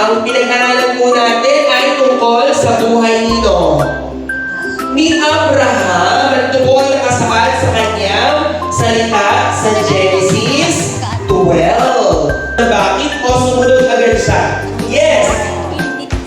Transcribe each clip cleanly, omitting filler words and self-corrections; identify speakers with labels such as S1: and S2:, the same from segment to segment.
S1: ang pinag-aralan po natin ay tungkol sa buhay ni Abraham. Ito po ay nakasaad sa kanyang salita sa Genesis 12. Bakit o sumunod agad siya? Yes!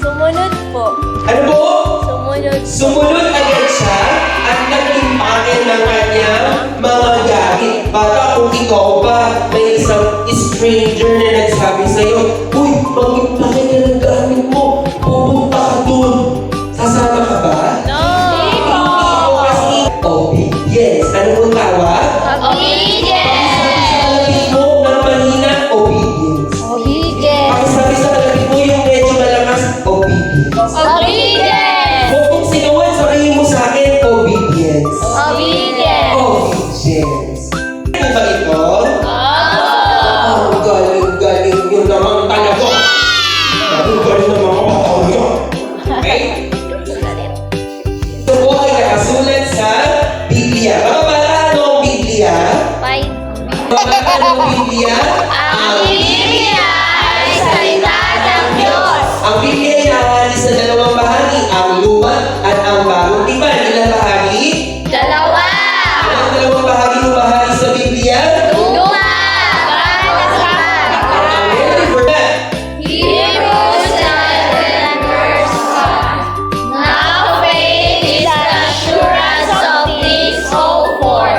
S2: Sumunod po.
S1: Ano po?
S2: Sumunod.
S1: Sumunod agad siya at nag-impake ng kanyang mga gamit. Baka kung ikaw ba, may isang stranger na nagsabi sa'yo, uy, mag-impake na ng gamit mo. Pupunta ka dun. Sasama ka ba?
S2: No!
S1: Hindi po kasi obedience. Ano po tawag?
S2: Obedience!
S1: Sabi sa kalapit mo ng mahina, obedience.
S2: Obedience!
S1: Pakisabi sa kalapit mo yung medyo malakas, obedience.
S2: Obedience!
S1: Kung sinuwan, sabihin mo sa akin, obedience.
S2: Obedience!
S1: Obedience. Ano ba ito?
S2: Oh!
S1: Ang galing-galing yun naman talaga. Ang galing ng mga batang yun. Okay? Ito po ay nakasulat sa Biblia. Mga bata, ano ang Biblia?
S2: Bye.
S1: Mga bata, ano ang Biblia?
S2: Ang Biblia ay salita ng Diyos.
S1: Ang Biblia ay nahahati sa dalawang bahagi, ang luma at ang bagong tipan. Ilang bahagi?
S2: Dalawa!
S1: Ang dalawang bahagi humahati sa Biblia?
S2: Luma! Balasan!
S1: Ang very first.
S2: Hebrews 11 verse 1. Now faith is the assurance of things hoped for,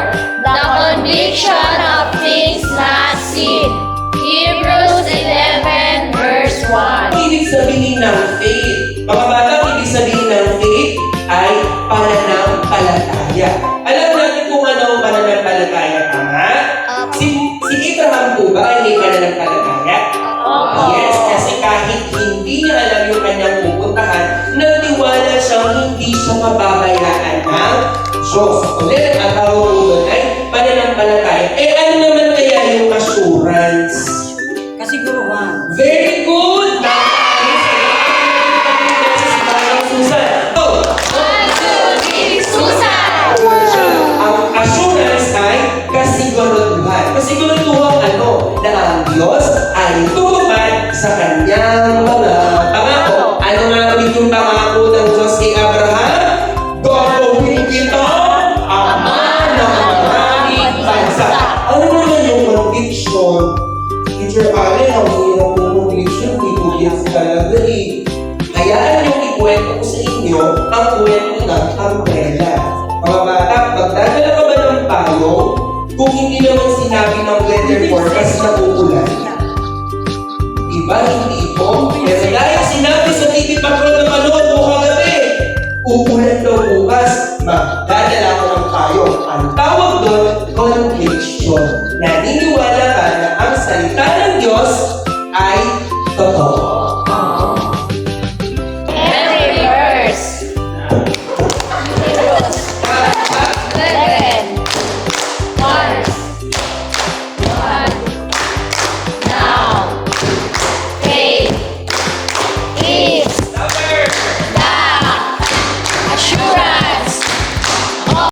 S2: the conviction of things not seen. Hebrews 11 verse 1.
S1: Ang ibig sabihin ng faith. Mga bata, ang ibig sabihin ng faith ay pananampalataya. Alam natin kung ano ang pananampalataya, tama? Si Abraham po ba ay may pananampalataya? Yes, kasi kahit hindi niya alam yung kanyang pupuntahan, nagtiwala siyang hindi siya mababayaan ng Diyos. Ulit, ang tawag po doon ay pananampalataya. Ano naman kaya yung assurance?
S3: Kasiguruhan.
S1: Very good! Susan. Go!
S2: Susan!
S1: Ang assurance ay kasiguruhan. Kasiguruhan ano? Na ang Diyos ay tutupad sa kanyang mga pangako. Ano nga ulit yung pangako ng Diyos kay Abraham? Gagawin kita ama ng maraming bansa. Ano naman yung conviction? Teacher Allen, ang hirap ng conviction. Hindi ko yes talaga eh. Hayaan niyong ikwento ko sa inyo ang kwento ng umbrella. Mga bata, magdadala ka ba ng payo? Kung hindi naman sinabi ng weather forecast na